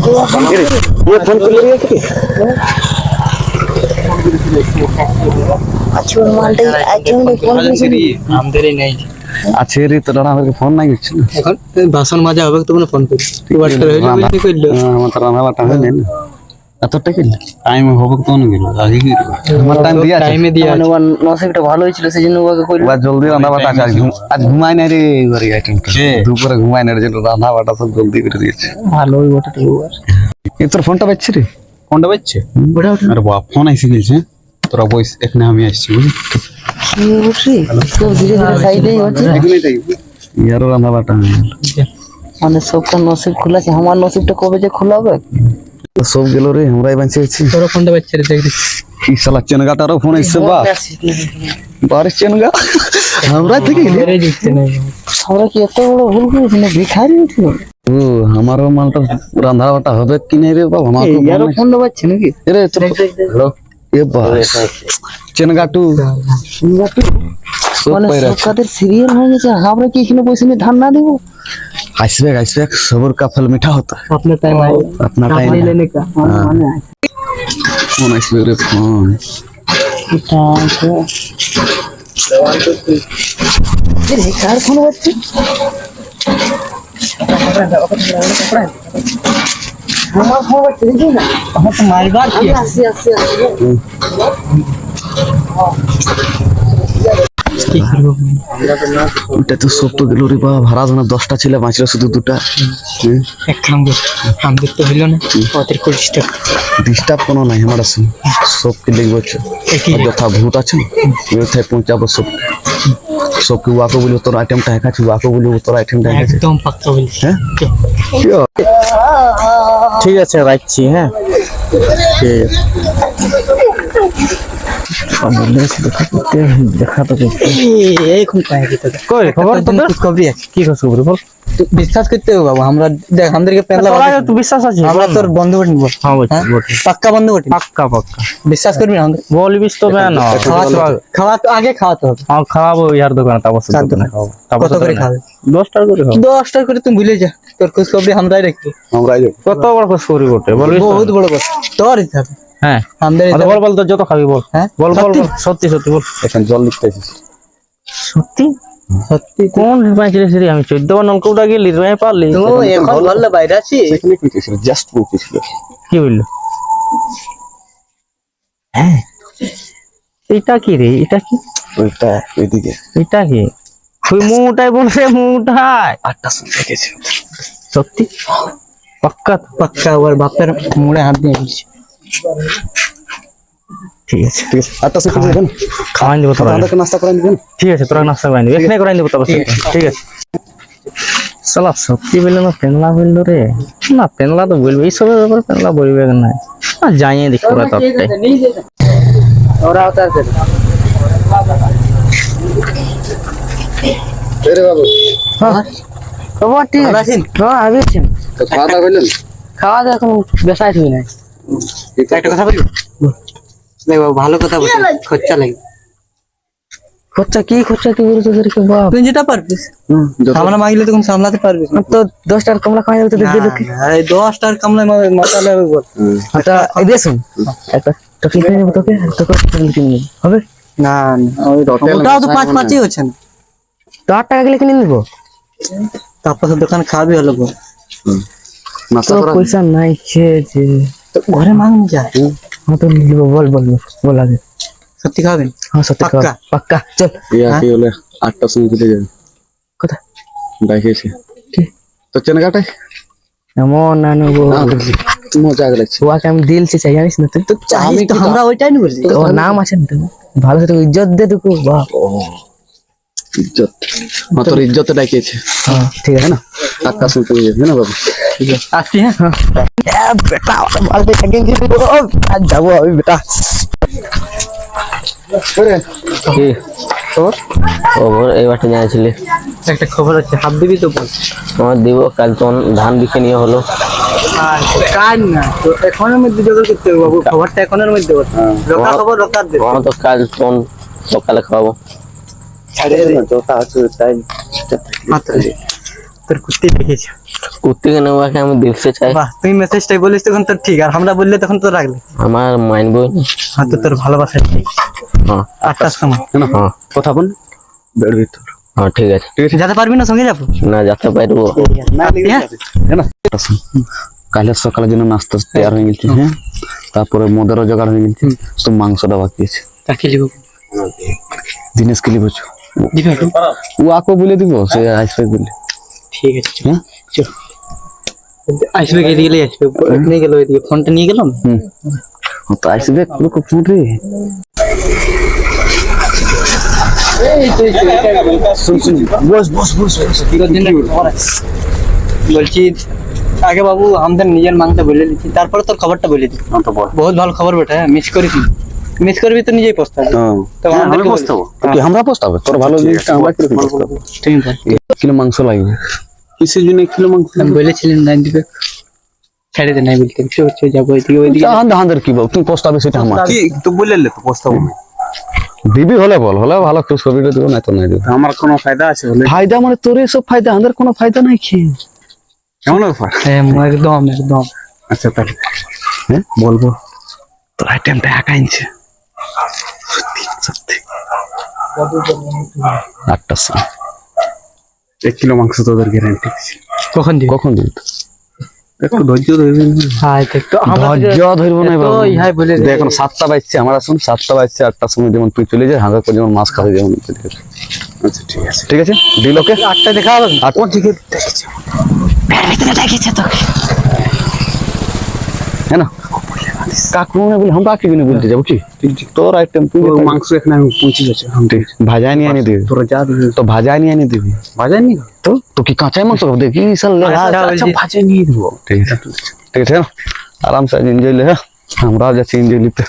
ये फोन कर लिया कि अच्छा मालटा আজকে আমি ফোন করেছি আমাদের নেই আছে রে তোরা আমাকে ফোন নাই করছিস এখন বাসন মাজা হবে তখন ফোন করি ওয়াটার হইলো বলি কইলো আমার তো রান্না বাটা হয় না এতটা কি টাইম হবে তো না গেল আগে কি আমার টাইম দিয়া আছে টাইমে দিয়া মানে নসিবটা ভালো হয়েছিল সেজন্য ওকে কইলো বা জলদি রান্না বাটা আছে আজ ঘুমাই না রে এবারে আইটেমটা দুপুরে ঘুমাই না রে জন্য রান্না বাটা সব জলদি করে দিয়েছে ভালো ওই ওটা তো এই তোর ফোনটা বাজছে রে ফোনটা বাজছে ওটা আরে বাপ ফোন আইসে গেছে তোরা বইস এখানে আমি আসছি বুঝলি কি হচ্ছে সব ধীরে ধীরে সাইডেই হচ্ছে এখানেই তাই ইয়ারও রান্না বাটা মানে সবটা নসিব খোলা আছে আমার নসিবটা কবে যে খোলা হবে সব গেল রে আমরাই বাঁচে আছি তোর ফোনটা বাজছে রে দেখ কি শালা চেনগাটারও ফোন আইছে বা বারিশ চেনগা আমরা থেকে রে দিচ্ছে না আমরা কি এত বড় ভুল করেছি না ভিখারি উঠল ও আমারও মালটা রান্না বাটা হবে কি নাই রে বাবা আমার তো ইয়ারও ফোন পাচ্ছে নাকি রে তোর হ্যালো এ বাস চেনগাটু সব মানে পাইরা সবকাদের সিরিয়াল হয়ে গেছে আমরা কি এখানে বসে নিয়ে ধান না দেবো आइसबेक आइसबेक सबर का फल मीठा होता है अपना टाइम आएगा अपना टाइम नहीं लेने का মানে फोन आइसबेक रे फोन এটা এই কার ফোন হচ্ছে আমার ফোন হচ্ছে দেখি না हम तो मारगा আমি আসি কি করব এটা তো সব তো গেল রে বাবা ভাড়া জানা 10টা ছিল বাঁচলো শুধু দুটা এক কাম কর আমাদের তো হইলো না ওদের কোটিস্টা ডিস্টার্ব কোনো নাই আমার আছে সব কি লিখবো একই যথা ভূত আছে ওইথায় পৌঁছাবো সব সব কি ওয়াকো বলি তোর আইটেমটা হ্যাঁ আছে ওয়াকো বলি তোর আইটেমটা হ্যাঁ আছে একদম পাক্কা বলি হ্যাঁ ঠিক আছে রাখছি হ্যাঁ দেখা তো এই কোন পায় কি তো কই খবর তো খবরই আছে কি খবর বল বিশ্বাস করতে হবে বাবা আমরা দেখ আমাদেরকে পেলা তো বিশ্বাস আছে আমরা তোর বন্ধু বটি বল হ্যাঁ হ্যাঁ? বটে পাক্কা বন্ধু বটি পাক্কা পাক্কা বিশ্বাস করবি না আমাদের বলবিস তো না খাওয়া তো আগে খাওয়াতে হবে খাওয়াবো ইয়ার দোকানে তারপর কত করে খাবে 10 টাকা করে 10 টাকা করে তুমি ভুলে যা তোর খোঁজ খবর আমরাই রাখবো আমরা আইব কত বড় খোঁজ করি বটে বলবি বহুত বড় কথা তোর হিসাবে হ্যাঁ আমাদের বল বল তো যত খাবি বল হ্যাঁ বল বল সত্যি সত্যি বল এখন জল লিখতেছিস সত্যি সত্যি কোন পাইছিস রে আমি 14 বার নলকূপটা গেলি রে পারলি তো এখন বললে বাইরে আছি এখানে কইতেছিল জাস্ট কইতেছিল কি বললো হ্যাঁ এটা কি রে এটা কি ওইটা ওইদিকে এটা কি ওই মুটাই বলছে মুটাই 8টা সময় দেখেছি সত্যি পাক্কা পাক্কা ওর বাপের মুড়ে হাত দিয়ে বলছি ঠিক আছে ঠিক আছে 8টা সময় দেখেন খাওয়াই দেবো তোরা আমাদেরকে নাস্তা করাই দিবেন ঠিক আছে তোরা নাস্তা করাই দিবি এখানে করাই দেবো তবে ঠিক আছে সালা সত্যি বললো না পেনলা বললো রে না পেনলা তো বলবে এইসবের ব্যাপারে পেনলা বলবে না না জানিয়ে দেখি ওরা তত্ত্বে ওরা তো আছে রে বাবু হ্যাঁ খবর ঠিক ভালো আছে আছেন? হ্যাঁ আছেন তো খাওয়া দাওয়া করলেন খাওয়া দাওয়া এখন বেসাই হই নাই একটা কথা বলি দেখ বাবু ভালো কথা বলি খরচা লাগে খরচা কি বলছো তোর কি বাপ তুই যেটা পারবিস আমরা মাগলে তখন সামলাতে পারবিস না তো 10 টাকা কমলা খাওয়া যাবে তো দিয়ে দিল কি এই 10 টাকার কামলা মাথা লাগবে বল আচ্ছা এই দেখুন একটা টকি কিনে নেব তোকে কিনে নেব হবে না ওই ওটাও তো 5-5ই হচ্ছে না তো 8 টাকা গেলে কিনে নেব তারপর তো দোকান খাবি হলো গো নাস্তা তো করা পয়সা নাই যে তো ঘরে মাং যা হ্যাঁ তো নিব বল আগে সত্যি খাবেন হ্যাঁ সত্যি পাক্কা? পাক্কা চল ইয়া কি হলে 8টা সময় চলে যাবে কথা দেখেছি কি তো চেনগাটাই এমন না নেব মজা লাগছে ওকে আমি দিল সে চাই জানিস না তুই তো চাই তো আমরা ওইটাই নিব ওর নাম আছে না তো ভালো করে ইজ্জত দে তুই বাহ ইজ্জত তোর ইজ্জত ডাকিয়েছে হ্যাঁ ঠিক আছে না 8টা সময় চলে যাবে না বাবু আসছি হ্যাঁ বেটা ভালো থেকে আজ যাবো আমি বেটা কি খবর এই বাটে জানিয়েছিলি একটা খবর আছে হাত দিবি তো বল আমার দিব কাল তো ধান বিকে নিয়ে হলো কাজ না তো এখনের মধ্যে জোগাড় করতে হবে বাবু খবরটা এখনের মধ্যে বল রকা খবর রকা দে আমার তো কাল তোন সকালে খাওয়াবো ছাড়িয়ে দে তো তা আছে তাই মাত্র তোর কুত্তি দেখেছে করতে কেন ওকে আমি দেখতে চাই। বাহ, তুই মেসেজটাই বলিস তখন তো ঠিক, আর আমরা বললে তখন তো রাখলে। আমার মানবই। হ্যাঁ, তো তোর ভালোবাসা ঠিক। হ্যাঁ 8টার সময় হ্যাঁ কথা বল বের ভিতর হ্যাঁ ঠিক আছে। যেতে পারবি না? সঙ্গে যাবো। না যেতে পারবো। হ্যাঁ? না কালের সকালের জন্য নাস্তা তৈরি হয়ে গেছে। হ্যাঁ, তারপরে মদেরও জোগাড় হয়ে গেছে, তো মাংসটা বাকি আছে। কাকে লিখবো? দিনেশ কে লিখছো? দিবে? ও আকো বলে দিব, সে আসবে বলে। ঠিক আছে, চল। হ্যাঁ চল। আসবে, গেলে গেলে আসবে। নিয়ে গেল ওইদিকে, ফোনটা নিয়ে গেলাম। ও তো আসবে লোক ফোন রে। শুন শুন, বস বস বস বস। বলছি আগে বাবু আমাদের নিজের মাংটা বলে দিচ্ছি, তারপরে তোর খবরটা বলে দিচ্ছি। তো বল। বহুত ভালো খবর বেটা, মিস করিস না। মিস করবি তো নিজেই পস্তাবি। তো আমাদেরকে বলিস। তুই আমরা পস্তাবে, তোর ভালো জিনিসটা আমরা কি পস্তাবো? ঠিক আছে, কিলো মাংস লাগবে। কিসের জন্য কিলো মাংস? আমি বলেছিলাম না দিবে, ছেড়ে দে, নাই বলতে কিছু যাবো ওইদিকে ওইদিকে। হাঁদের কি বল, তুই পস্তাবে সেটা আমার কি তো বললে তো প্রস্তাব দিবি হলে বল, হলে ভালো একটু ছবিটা দিব, না তো নাই দিব। আমার কোনো ফায়দা আছে বলে ফায়দা মানে তোর এসব ফায়দা, আমাদের কোনো ফায়দা নাই কি? কেমন ব্যাপার? হ্যাঁ, একদম একদম। আচ্ছা তাহলে হ্যাঁ বলবো, তোর আইটেমটা একা আনছে সত্যি সত্যি। 8টার সময় 1 কিলো মাংস তোদের গ্যারান্টি। কখন দিবি? কখন দিবি? একটু ধৈর্য ধরবেন। হ্যাঁ, একটু ধৈর্য ধরবো না বাবু। ইহাই বলে দে। দেখ এখন 7টা বাজছে, আমার আসুন 7টা বাজছে, 8টার সময় যেমন তুই চলে যায়, হাজার করে যেমন মাছ খাবে যেমন চলে যাবে। আচ্ছা ঠিক আছে। ঠিক আছে, ডিল ওকে। 8টা দেখা হবে। 8 থেকে है ना কাকু না বলে हम কাকে গুনে বলতে যাবো কি? তোর আইটেম তুই তো মাংস এখানে আমি পৌঁছে গেছে। ভাজা নিয়ে আনি দিবি, তোরা যা দিবি তো ভাজা নিয়ে আনি দিবি। বাজারনি তো তো কি কাঁচাই মাংস খাবো? দেখি সাল আচ্ছা, ভাজা নিয়ে দিব। ঠিক আছে ঠিক আছে, আরাম সে এনজয় ले। হ্যাঁ, আমরা যাচ্ছি এনজয় নিতে।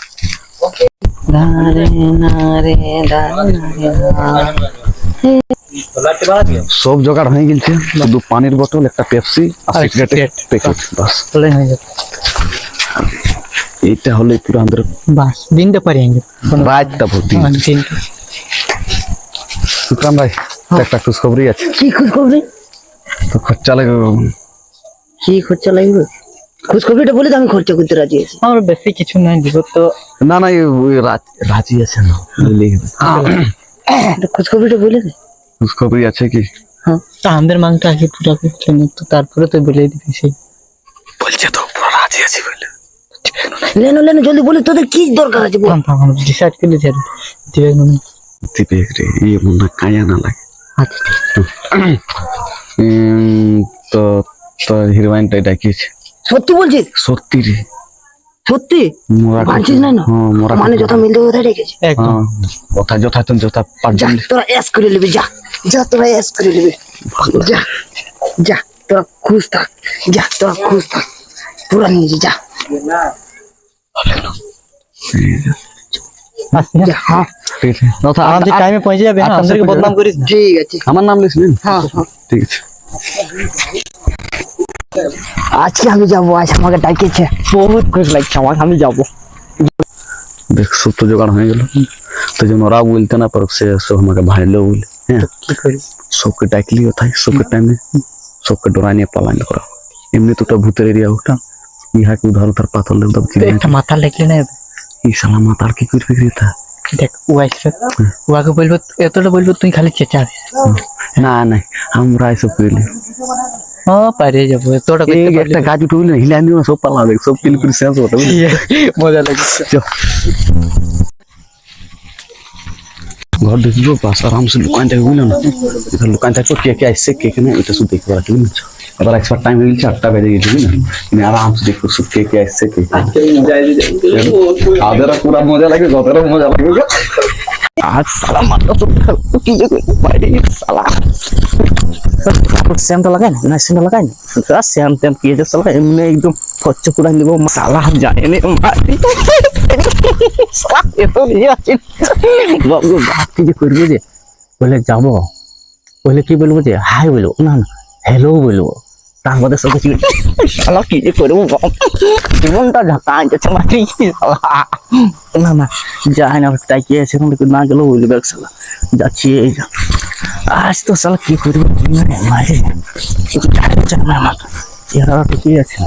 সব জোগাড় হয়ে গেছে, শুধু পানির বোতল, একটা পেপসি আর সিগারেট প্যাকেট, বাস। চলে হয়ে যাবে। এইটা হলে পুরো আমাদের বাস দিনটা পারি আমি। রাতটা ভর্তি। দিনটা সুকাম ভাই, একটা খুশখবরি আছে। কি খোঁজ খবর? তো খরচা লাগবে বাবু। কি খরচা লাগবে? খোঁজ খবরটা বলে তো আমি খরচা করতে রাজি আছি। আমার বেশি কিছু নাই, দিব তো। না না, ওই রাজি আছে না, খোঁজ খবরটা বলে দে। খুশখবরি আছে কি? তা আমাদের মাংটা আগে পুরা করতে না, তো তারপরে তো বলে দিবি সেই। বলছে তো পুরো রাজি আছে বলে। লেনো লেনো জলদি বলে, তোদের কি দরকার আছে বল। আমরা ডিসাইড করে দিতে দিবে না। দিবে রে, এই মনে কায়া না লাগে। আচ্ছা, তো তো হিরোইনটা ডাকিয়েছে। সত্যি বলছিস? সত্যি রে, সত্যি মোরা পারছিস না না? হ্যাঁ, মোরা মানে যথা মিলতে কথা রেখেছে। একদম। হ্যাঁ, কথা যথা তো যথা যা পাঁচজন। তোরা এস করে নিবি, যা যা তোরা এস করে নিবি, যা যা তোরা খুশ থাক, যা তোরা খুশ থাক, পুরা নিয়ে যা যা। হ্যাঁ ঠিক আছে, যথা আমাদের টাইমে পৌঁছে যাবে, হ্যাঁ, আমাদেরকে বদনাম করিস না। ঠিক আছে। আমার নাম লিখলেন? হ্যাঁ হ্যাঁ, ঠিক আছে। আজকে আমি যাবো, আজ আমাকে ডাকিয়েছে, বহুত খুশ লাগছে আমার, আমি যাবো। দেখ সব তো জোগাড় হয়ে গেল, তো যেন ওরা বলতে না পারো, সে সব আমাকে ভাইলো বলে। হ্যাঁ, কি করি? सबके टाइटली होता है, सबके टाइम में सबके डराने पालन करा। एमनी तो भूतेर एरिया होता, यहाँ के उधर उधर पाथर ले तब चिल्लाने। একটা মাথা লেগে না ये साला मातार की कुछ फिक्र था দেখ, ও আসবে, ওকে বলবো, এতটা বলবো তুই খালি চেঁচাবি। ना नहीं, हमरा ऐसे पहले হ্যাঁ, পারে যাবো, এতটা করতে एक পারলে একটা गाड़ी टूल नहीं हिलाने में सब पाला देख, सब किल कर सेंस होता है। মজা লাগছে। चल घर देखियो, पास आराम से दुकान तक बुझलो ना, इधर दुकान तक तो क्या ऐसे के ना এটা শুধু দেখতে পাচ্ছি না। আবার এক্সপার্ট টাইম হয়ে গেছে, 8টা বেজে গেছে না, আমি আরাম से দেখো সব কে ऐसे के আদেরা পুরা মজা লাগে, যতটা মজা লাগে। आज साला मारता तो की जगह বাইরে साला শ্যামটা লাগাই না, শ্যামটা লাগাই না, শ্যাম ট্যাম কি যে সালা এমনি একদম খরচ করে নিব, সালা যায় না মারি সালা এত নিয়ে আছে। বাবু বাপ কি যে করবে, যে বলে যাব, বলে কি বলবো, যে হাই বলবো না, না হ্যালো বলবো, তার মধ্যে সব কিছু সালা কি যে করবো, জীবনটা ঝাঁকা যাচ্ছে মারি সালা। না না যায় না, তাই কি আছে, না গেলেও বলবে সালা যাচ্ছি, এই যা আজ তো সালা কি করবো, মারে চেহারা ঠিকই আছে।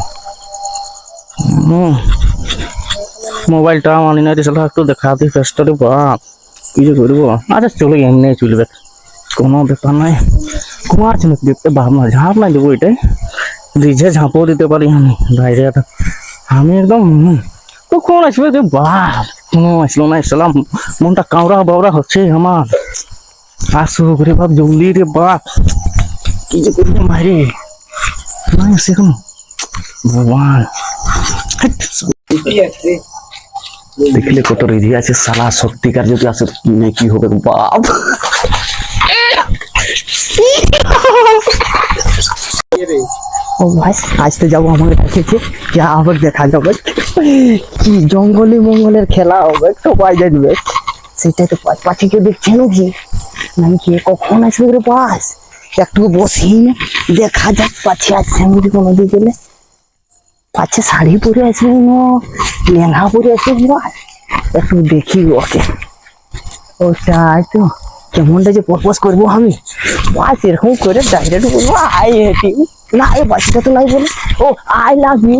মোবাইলটা আনি না রে শালা, একটু দেখা দিই ফেসটা রে বাপ, কি যে করবো। আচ্ছা চলে এমনি চলবে, কোনো ব্যাপার নাই। ঘুমাচ্ছে নাকি দেখতে, ভাবনা ঝাঁপ নাই দেবো এটাই, রিজে ঝাঁপও দিতে পারি আমি বাইরে। আমি একদম কখন আসবে রে বাপ, কোনো আসলো না, আসলাম মনটা কাউরা বাউরা হচ্ছে আমার। আসো রে বাপ জলদি রে বাপ, কি যে করবো মারে নাই আসে এখনো ভগবান। দেখলে কত রেডি আছে সালা, সত্যিকার যদি আসে কি হবে বাপ। ও ভাই আজ তো যাবো, আমাকে দেখেছে যা আবার দেখা যাবে, কি জঙ্গলি মঙ্গলের খেলা হবে, সবাই দেখবে। সেটাই তো পাখিকে দেখছে নাকি, নাকি কে কখন আসবে রে পাস, একটু বসি দেখা যাক পাচ্ছে আসছে আমি কোনো দিকে গেলে। পাচ্ছে শাড়ি পরে আসবে না লেহেঙ্গা পরে আসবে, বাস একটু দেখি ওকে। ওটাই তো কেমনটা যে প্রপোজ করবো আমি, বাস এরকম করে ডাইরেক্ট বলবো আই হেট ইউ। না এই বাচ্চাটা তো নাই বলে, ও আই লাভ ইউ,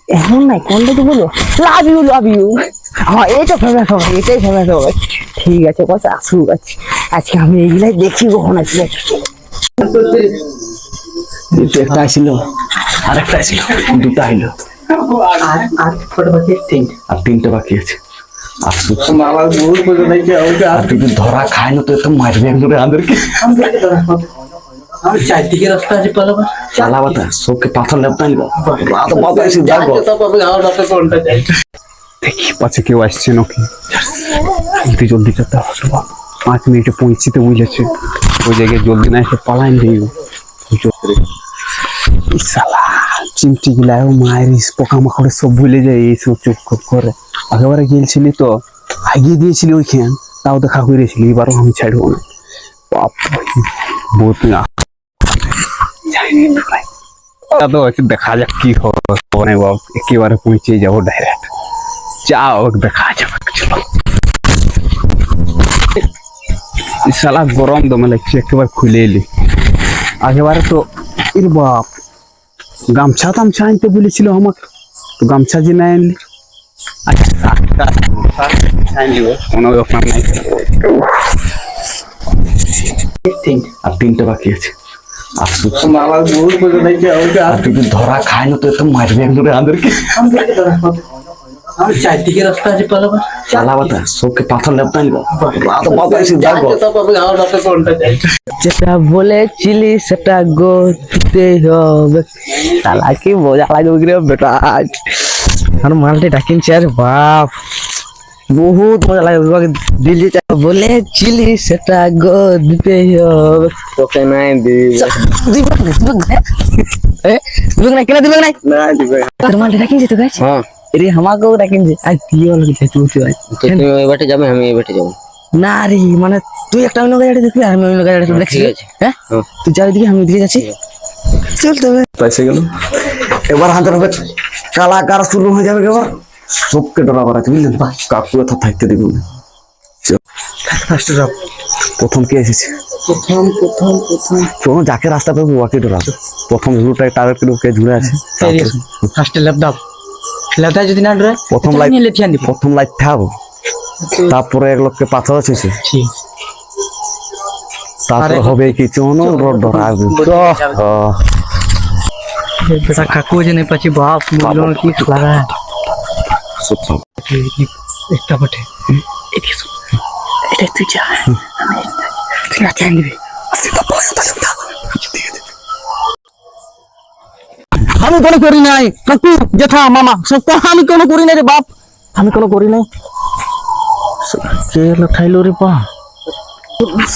এমন নাই কোনটা তো বলো লাভ ইউ লাভ ইউ। হ্যাঁ এইটা ফেমাস হবে, এটাই ফেমাস হবে। ঠিক আছে বাস আসুক, আছে আজকে আমি এইগুলাই দেখি কখন আসবে। একটা আসছিল, আরেকটা আসছিল, দুটা আইলো, আর তিনটা বাকি আছে। আসুক আর যদি ধরা খায় না তো একদম মারবে একদম আমাদেরকে। আমি চারদিকে রাস্তা আছে পালাবা, চালাবা তা সবকে পাথর লেপটা নিবা, রাত বাবা এসে যাবো। দেখি পাচ্ছে কেউ আসছে নাকি, জলদি জলদি যেতে হবে বাপ। 5 মিনিটে পৌঁছিতে বুঝেছে, ওই জায়গায় জলদি না এসে পালাইন দিও। সালা চিমটি গিলায় মায়ের পোকামাকড়ে সব ভুলে যায় এইসব চুপ করে। আগেবারে গিয়েছিলি তো আগিয়ে দিয়েছিলি ওইখান, তাও দেখা করেছিলি, এবারও আমি ছাড়বো না বাপ। বহুত না তো হচ্ছে, দেখা যাক কি হবে বাপ, একেবারে পৌঁছে যাবো ডাইরেক্ট। যাও দেখা যাবে, চলো। শালা গরম দমে লাগছে, একেবারে খুলে এলি। আগেবারে তো এর বাপ গামছা টামছা আনতে বলেছিল আমাকে, তো গামছা যে না আনলি। কোনো ব্যাপার নাই। আর তিনটা বাকি আছে। আসুক আর যদি ধরা খায় না তো একদম মারবে একদম আমাদেরকে। আমি চারদিকে রাস্তা আছে পালাবা, চালাবা তা সবকে পাথর লেপটা নিবা, রাত বাবা এসে যাবো। যেটা বলেছিলি সেটা করতে হবে, তালা কি মজা লাগবে রে বেটা। আর মালটি ডাকিনছে আর বাপ বহুত মজা লাগবে, দিল যেটা বলেছিলি সেটা দিতে হবে। তোকে নাই দিবে না কেন দিবে না, তোর মালটি ডাকিনছে তো গাছ। হ্যাঁ রে আমাকেও ডাকিনছে, আর তুই বল কি তুই তো তুমি ওই বাটে যাবে, আমি এই বাটে যাবো। না রে, মানে তুই একটা অন্য গাড়ি দেখবি আর আমি অন্য গাড়ি দেখবি, ঠিক আছে। হ্যাঁ তুই যাও দিকে আমি দিকে যাচ্ছি, চল তবে। পয়সা গেল, এবার হাতের হবে কালাকার শুরু হয়ে যাবে। এবার সবকে ডরা করাচ্ছে বুঝলেন, কাকু কথা থাকতে দিব না। ফার্স্টে যাও। প্রথম কে এসেছে, প্রথম প্রথম যাকে রাস্তা পাবো ওকে ডরাবো। প্রথম রুটটায় টার্গেট করে ওকে জুড়ে আছে। ফার্স্টে ল্যাপ দাও, ল্যাপটা যদি না ডরে প্রথম লাইট, নিয়ে লেফিয়ান দিব। প্রথম লাইট থাকবো, তারপরে এক লোককে পাথর আছে, ঠিক তারপরে হবে কিছু ডরাবে। बेटा काकू जे नहीं पाची बाप मुझे की लगा है একটা বটে এদিকে শুন, এটা তুই যা, তুই না চাই নিবি। আমি কোনো করি নাই কাকু জেঠা মামা সব তো আমি কোনো করি নাই রে বাপ, আমি কোনো করি নাই। কে লঠাইলো রে বাপ,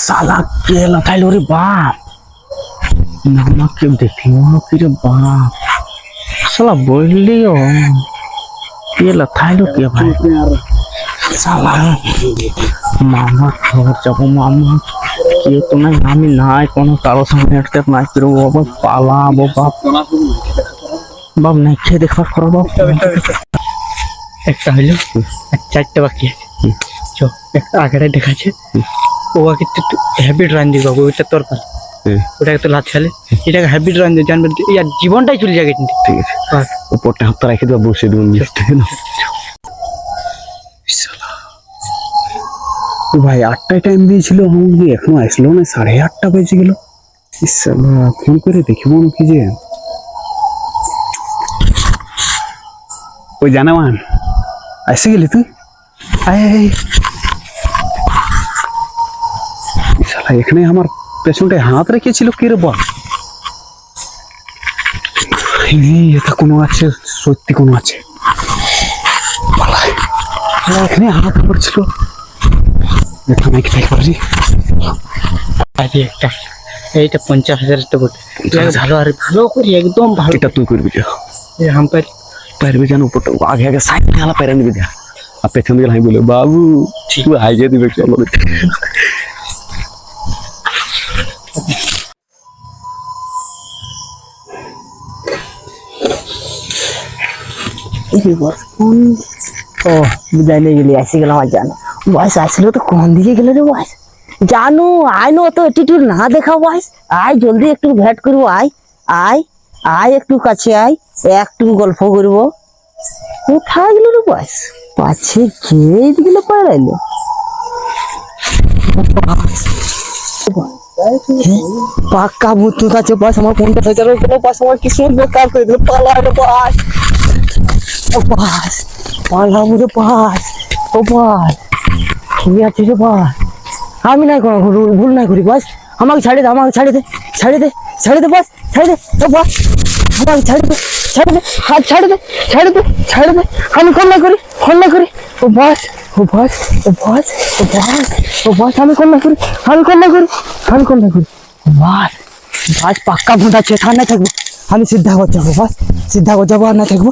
সালা কে লঠাইলো রে বাপ, মামাকে দেখলো কি রে বাপ, সালা বললিও কে লঠাইলো কে ভাই, সালা মামা ঘর যাবো, মামা কেউ তো নাই, আমি নাই কোনো কারো সামনে একটা নাই করবো, বাবা পালাবো বাপ, বাপ নাই খেয়ে দেখবার করো বাপ। একটা হইলো আর চারটা বাকি আছে, চো একটা আগেটাই দেখাচ্ছে, ও আগে একটু হ্যাবিট রান দিবা, ওইটা তোর পাল ওটাকে তো লাত ছালে এটাকে হ্যাবিট রান দিয়ে জানবেন ইয়ার জীবনটাই চলে যাবে কিন্তু ঠিক আছে বাস উপরটা হাতটা রেখে দেবো বসে দেবো নিচটা না ও ভাই 8টায় টাইম দিয়েছিল আমাকে এখনো আসলো না 8:30 বেজে গেল ফোন করে দেখিব নাকি যে ওই জানামান এসে গেলি তুই আয় আয় শালা এখানে আমার পেছনটায় হাত রেখেছিল কি রে বল এটা কোনো আছে সত্যি কোনো আছে পালাই এখানে হাত পড়ছিল এটা নাকি তাই পারি আরে একটা এইটা 50,000 তো বটে ভালো আর ভালো করি একদম ভালো এটা তুই করবি যা হাম্পার পারবে জানো উপরটা আগে আগে সাইড খেলা পেরে নিবি যা আর পেছন দিকে আমি বলে বাবু তুই আগে দিবে চলো ও বুঝাই নিয়ে গেলি আসি গেলাম আর জানো বয়স আসলে তো কোন দিকে গেলে রে বয়স জানো আয় না তো অ্যাটিটিউড না দেখা বয়স আয় জলদি একটু ভেট করবো আয় আয় আয় একটু কাছে আয় একটু গল্প করবো কোথায় গেল রে বয়স পাছে কে এদিকে পাড়াইলো পাক্কা ভূত আছে বয়স আমার 50,000 কোনো পাশ আমার কি সুন্দর কাজ করে দিল পালা রে বয়স ও বাস পালা মুঝে পাস ও বাস কি আছে রে বাস আমি নাই কোনো ভুল নাই করি বাস আমাকে ছাড়ে দে আমাকে ছাড়ে দে ছাড়ে দে ছাড়ে দে বাস ছাড়ে দে ও বাস আমাকে ছাড়ে দে ছাড়ে দে হাত ছাড়ে দে ছাড়ে দে ছাড়ে দে আমি কোন না করি ও বাস ও বাস ও বাস ও বাস ও বাস আমি কোন না করি ও বাস বাস পাক্কা ভূত আছে ঠান্ডা থাকবো আমি সিদ্ধা করে যাবো বাস সিদ্ধা করে যাবো আর না থাকবো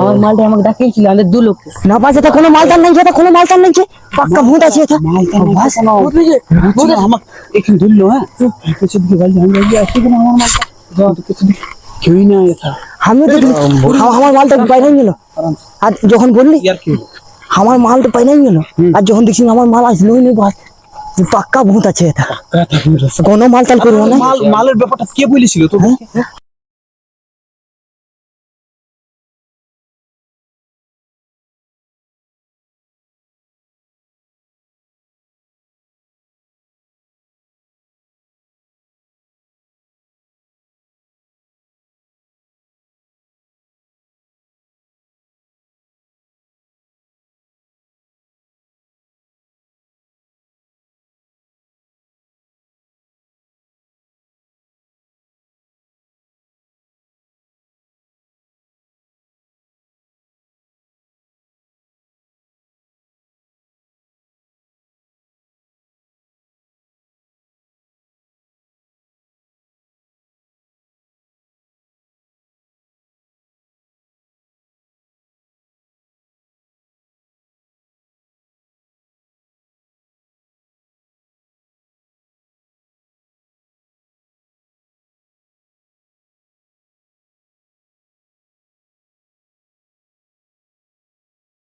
আমার মালটা আমাকে ডাকিয়েছিল আমাদের 2 লোক না পাশে তো কোনো মালটার নেই কোনো মালটার নেই পাক্কা ভূত আছে এটা আমাকে এখানে ধরলো হ্যাঁ পেছন দিকে গাড়ি আমি আসি কেন আমার মালটা যাও তো পেছন দিকে কেউই না এটা আমি তো আমার মালটা বাইরে গেল আর যখন বললি আমার মালটা বাইরে গেল আর যখন দেখছি আমার মাল আসলোই নেই বাস পাক্কা ভূত আছে এটা কোনো মাল টাল করবো না মালের ব্যাপারটা কে বলেছিল তো